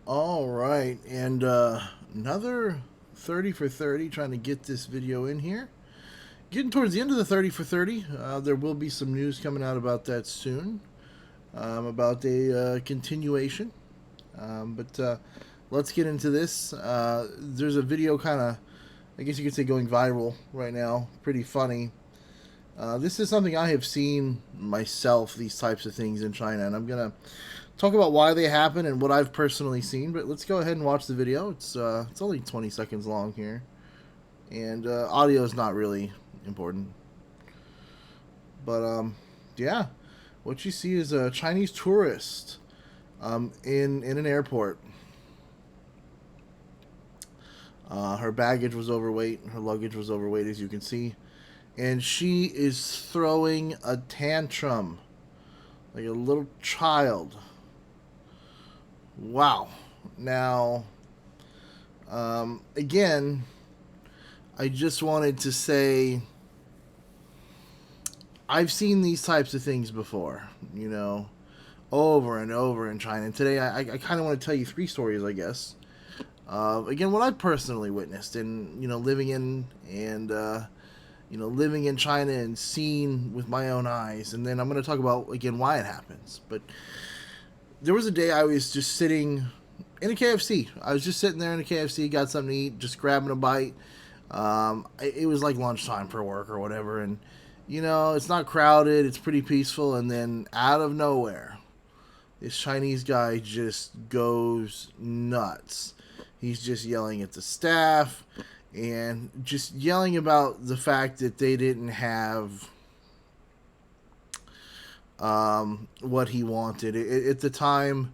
All right, and another 30 for 30, trying to get this video in here. Getting towards the end of the 30 for 30. There will be some news coming out about that soon, about a continuation. But let's get into this. There's a video kind of, I guess you could say, going viral right now. Pretty funny. This is something I have seen myself, these types of things in China, and I'm going to talk about why they happen and what I've personally seen. But let's go ahead and watch the video. It's only 20 seconds long here, and audio is not really important. But yeah, what you see is a Chinese tourist in an airport. Her baggage was overweight. Her luggage was overweight, as you can see, and she is throwing a tantrum like a little child. Wow. Now, again, I just wanted to say I've seen these types of things before, over and over in China. And today I kind of want to tell you three stories, I guess. Again, what I personally witnessed and, living in and, living in China and seeing with my own eyes. And then I'm going to talk about, again, why it happens. But there was a day I was just sitting in a KFC. I was just sitting there in a KFC, got something to eat, just grabbing a bite. It was like lunchtime for work or whatever, and it's not crowded, it's pretty peaceful, and then out of nowhere, this Chinese guy just goes nuts. He's just yelling at the staff and just yelling about the fact that they didn't have what he wanted. At the time,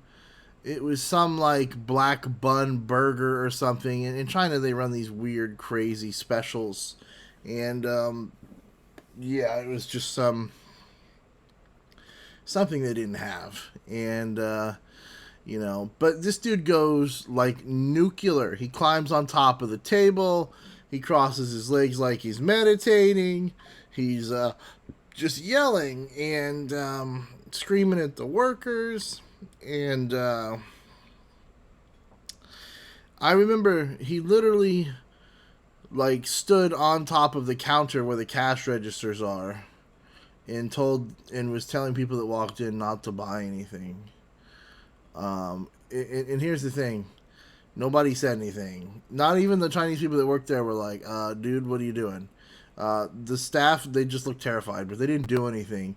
it was some like black bun burger or something. And in China, they run these weird, crazy specials. And yeah, it was just something they didn't have. And but this dude goes like nuclear. He climbs on top of the table. He crosses his legs like he's meditating. He's just yelling and screaming at the workers. And I remember he literally like stood on top of the counter where the cash registers are and was telling people that walked in not to buy anything. And here's the thing. Nobody said anything. Not even the Chinese people that worked there were like, dude, what are you doing? The staff, they just looked terrified, but they didn't do anything.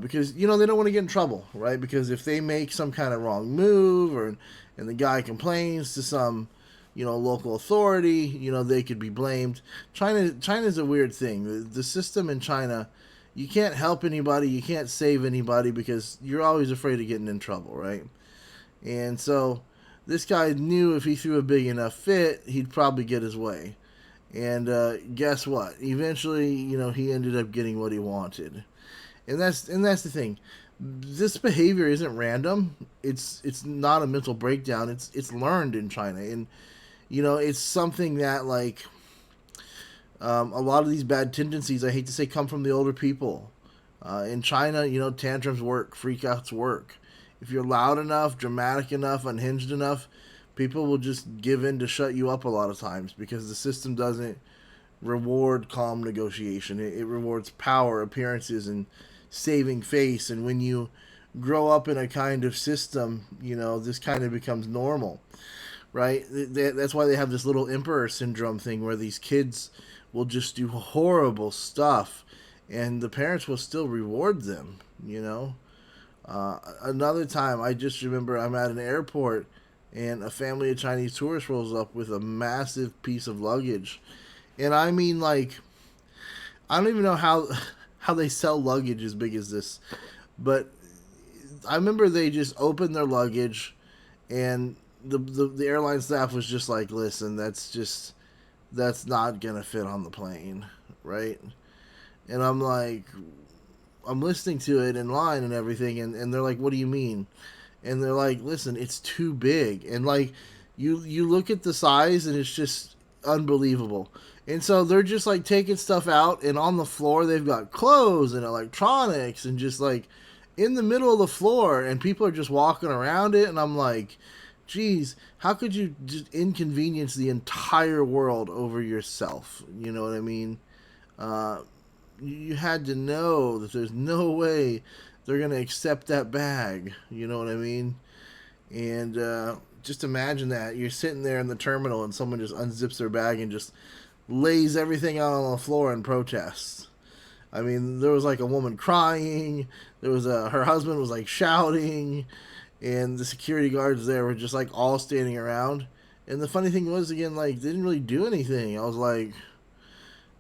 Because, they don't want to get in trouble, right? Because if they make some kind of wrong move and the guy complains to some, local authority, they could be blamed. China's a weird thing. The system in China, you can't help anybody, you can't save anybody because you're always afraid of getting in trouble, right? And so this guy knew if he threw a big enough fit, he'd probably get his way. And guess what? Eventually, he ended up getting what he wanted. And that's the thing. This behavior isn't random. It's not a mental breakdown. It's learned in China, and it's something that like a lot of these bad tendencies, I hate to say, come from the older people. In China, tantrums work, freakouts work. If you're loud enough, dramatic enough, unhinged enough, people will just give in to shut you up a lot of times because the system doesn't reward calm negotiation. It rewards power, appearances, and saving face. And when you grow up in a kind of system, this kind of becomes normal, right? That's why they have this little emperor syndrome thing where these kids will just do horrible stuff and the parents will still reward them. Another time, I just remember I'm at an airport and a family of Chinese tourists rolls up with a massive piece of luggage. And I mean, like, I don't even know how they sell luggage as big as this, but I remember they just opened their luggage, and the airline staff was just like, "Listen, that's not gonna fit on the plane, right?" And I'm like, I'm listening to it in line and everything, and they're like, "What do you mean?" And they're like, "Listen, it's too big," and like, you look at the size, and it's just unbelievable. And so they're just like taking stuff out, and on the floor they've got clothes and electronics, and just like in the middle of the floor, and people are just walking around it, and I'm like, geez, how could you just inconvenience the entire world over yourself? You know what I mean? Uh, you had to know that there's no way they're gonna accept that bag. You know what I mean? And just imagine that you're sitting there in the terminal and someone just unzips their bag and just lays everything out on the floor in protest. I mean, there was like a woman crying. There was her husband was like shouting, and the security guards there were just like all standing around. And the funny thing was, again, like they didn't really do anything. I was like,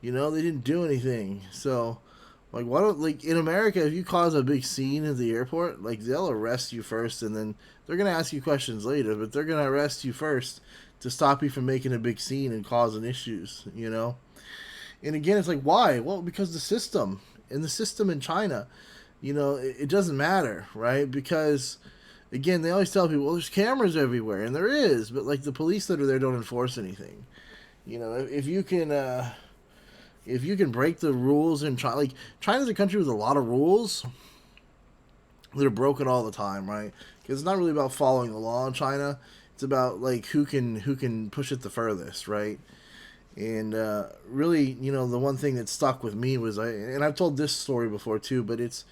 they didn't do anything. So, like, why don't, like, in America, if you cause a big scene at the airport, like, they'll arrest you first, and then they're gonna ask you questions later, but they're gonna arrest you first to stop you from making a big scene and causing issues. And again, it's like, why? Well, because the system, and the system in China, it doesn't matter, right? Because again, they always tell people, well, there's cameras everywhere, and there is, but like the police that are there don't enforce anything. If you can, break the rules in China, like China's a country with a lot of rules that are broken all the time, right? Because it's not really about following the law in China. It's about like who can push it the furthest, right? And really, the one thing that stuck with me was and I've told this story before too, but it's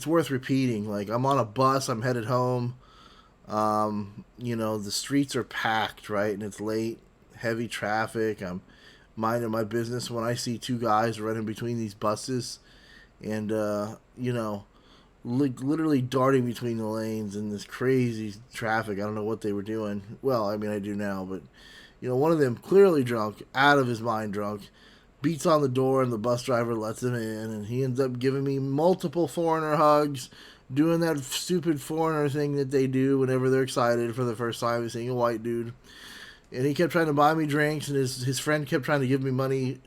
worth repeating. Like I'm on a bus, I'm headed home. The streets are packed, right, and it's late, heavy traffic. I'm minding my business when I see two guys running between these buses, and literally darting between the lanes in this crazy traffic. I don't know what they were doing. Well, I mean, I do now, but one of them clearly drunk, out of his mind drunk, beats on the door, and the bus driver lets him in, and he ends up giving me multiple foreigner hugs, doing that stupid foreigner thing that they do whenever they're excited for the first time seeing a white dude. And he kept trying to buy me drinks, and his friend kept trying to give me money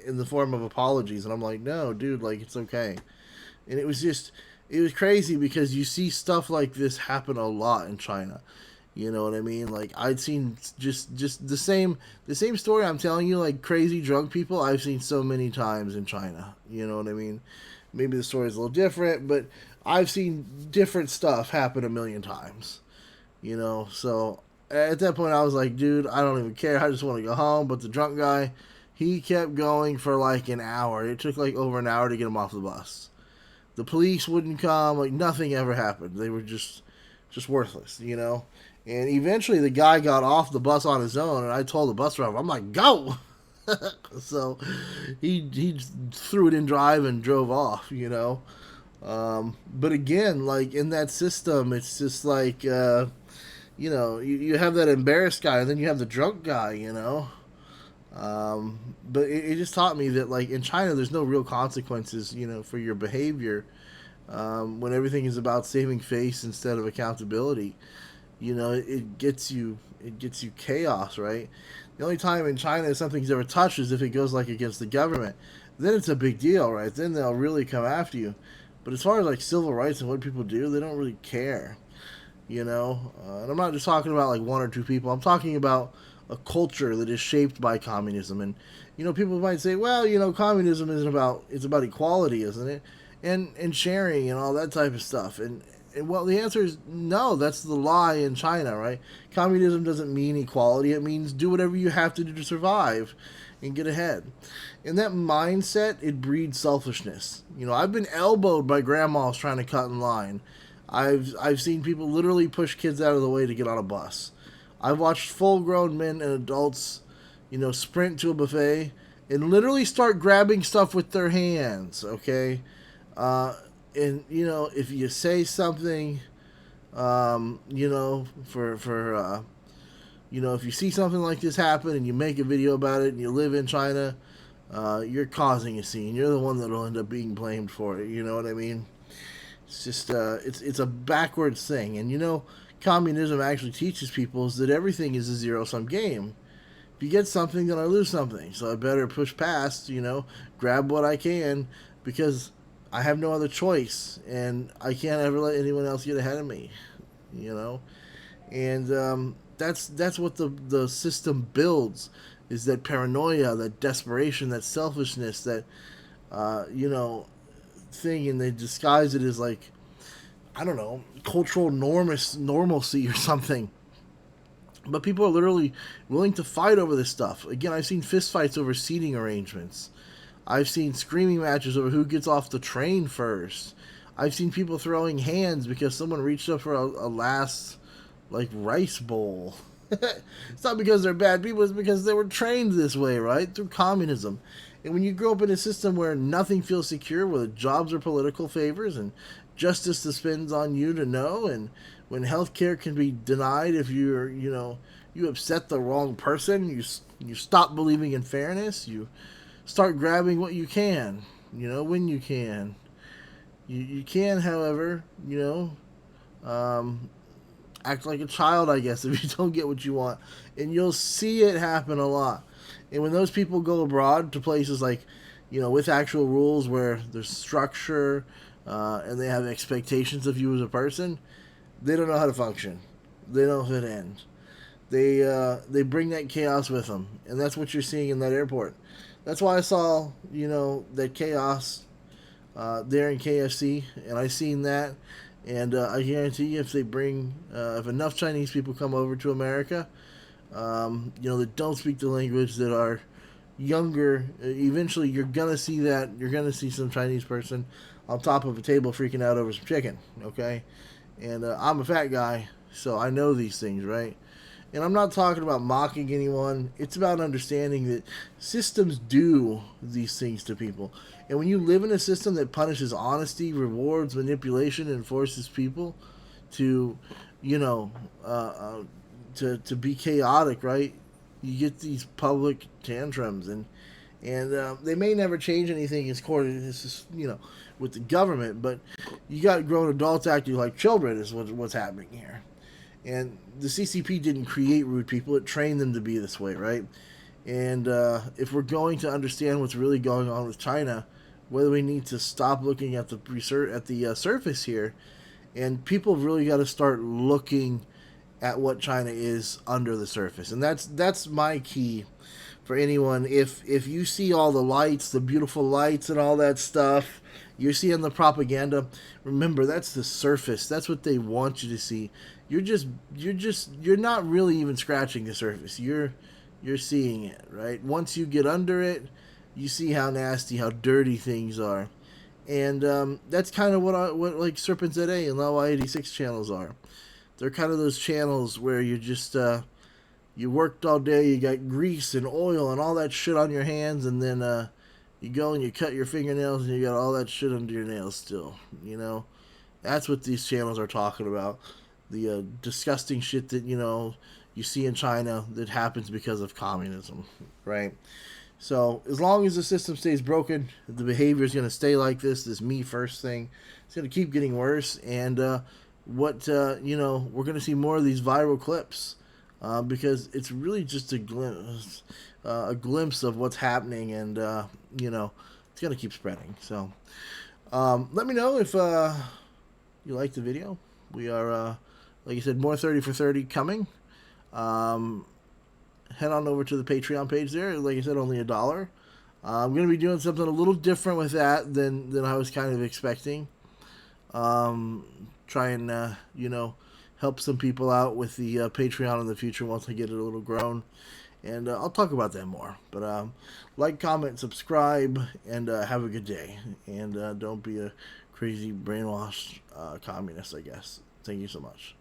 in the form of apologies, and I'm like, no, dude, like, it's okay. And it was crazy because you see stuff like this happen a lot in China. You know what I mean? Like I'd seen just the same story I'm telling you, like crazy drunk people, I've seen so many times in China. You know what I mean? Maybe the story's a little different, but I've seen different stuff happen a million times. So at that point I was like, dude, I don't even care. I just want to go home. But the drunk guy, he kept going for like an hour. It took like over an hour to get him off the bus. The police wouldn't come. Like nothing ever happened. They were just worthless. And eventually the guy got off the bus on his own, and I told the bus driver, I'm like, go! So he threw it in drive and drove off. But again, like in that system, it's just like, you have that embarrassed guy, and then you have the drunk guy. But it just taught me that, like, in China, there's no real consequences, for your behavior, when everything is about saving face instead of accountability. It gets you chaos, right? The only time in China something's ever touched is if it goes like against the government. Then it's a big deal, right? Then they'll really come after you. But as far as like civil rights and what people do, they don't really care. And I'm not just talking about like one or two people. I'm talking about a culture that is shaped by communism. And people might say, well, communism it's about equality, isn't it? And sharing and all that type of stuff. And well, the answer is no. That's the lie in China, right? Communism doesn't mean equality. It means do whatever you have to do to survive and get ahead. And that mindset, it breeds selfishness. I've been elbowed by grandmas trying to cut in line. I've seen people literally push kids out of the way to get on a bus. I've watched full-grown men and adults, sprint to a buffet and literally start grabbing stuff with their hands, okay? And if you say something, if you see something like this happen and you make a video about it and you live in China, you're causing a scene. You're the one that'll end up being blamed for it. You know what I mean? It's just it's a backwards thing. And communism actually teaches people is that everything is a zero-sum game. If you get something, then I lose something. So I better push past. Grab what I can because I have no other choice, and I can't ever let anyone else get ahead of me, and that's what the system builds, is that paranoia, that desperation, that selfishness, that thing, and they disguise it as like, I don't know, cultural normalcy or something. But people are literally willing to fight over this stuff. Again, I've seen fistfights over seating arrangements. I've seen screaming matches over who gets off the train first. I've seen people throwing hands because someone reached up for a last, like, rice bowl. It's not because they're bad people, it's because they were trained this way, right? Through communism. And when you grow up in a system where nothing feels secure, where jobs are political favors and justice depends on you to know, and when healthcare can be denied if you're, you upset the wrong person, you stop believing in fairness, you start grabbing what you can, when you can. You can, however, act like a child, I guess, if you don't get what you want. And you'll see it happen a lot. And when those people go abroad to places like, with actual rules where there's structure and they have expectations of you as a person, they don't know how to function. They don't fit in. They bring that chaos with them. And that's what you're seeing in that airport. That's why I saw, that chaos there in KFC. And I seen that. And I guarantee you, if they bring, if enough Chinese people come over to America, that don't speak the language, that are younger, eventually you're gonna see that. You're gonna see some Chinese person on top of a table freaking out over some chicken. Okay, and I'm a fat guy, so I know these things, right? And I'm not talking about mocking anyone. It's about understanding that systems do these things to people. And when you live in a system that punishes honesty, rewards manipulation, and forces people to, you know, to be chaotic, right? You get these public tantrums, and they may never change anything as court, with the government, but you got grown adults acting like children is what's happening here. And the CCP didn't create rude people; it trained them to be this way, right? And if we're going to understand what's really going on with China, whether we need to stop looking at the surface here, and people really got to start looking at what China is under the surface, and that's my key for anyone. If you see all the lights, the beautiful lights, and all that stuff, you're seeing the propaganda. Remember, that's the surface. That's what they want you to see. You're not really even scratching the surface. You're seeing it, right? Once you get under it, you see how nasty, how dirty things are, and that's kind of what like Serpent ZA and Lawa 86 channels are. They're kind of those channels where you just you worked all day, you got grease and oil and all that shit on your hands, and then you go and you cut your fingernails and you got all that shit under your nails still. That's what these channels are talking about. The disgusting shit that you see in China that happens because of communism, right? So as long as the system stays broken, the behavior is going to stay like this me first thing. It's going to keep getting worse, and we're going to see more of these viral clips because it's really just a glimpse of what's happening, and it's going to keep spreading. So let me know if you liked the video. We are, like I said, more 30 for 30 coming. Head on over to the Patreon page there. Like I said, only $1. I'm going to be doing something a little different with that than I was kind of expecting. Try and, help some people out with the Patreon in the future once I get it a little grown. And I'll talk about that more. But like, comment, subscribe, and have a good day. And don't be a crazy brainwashed communist, I guess. Thank you so much.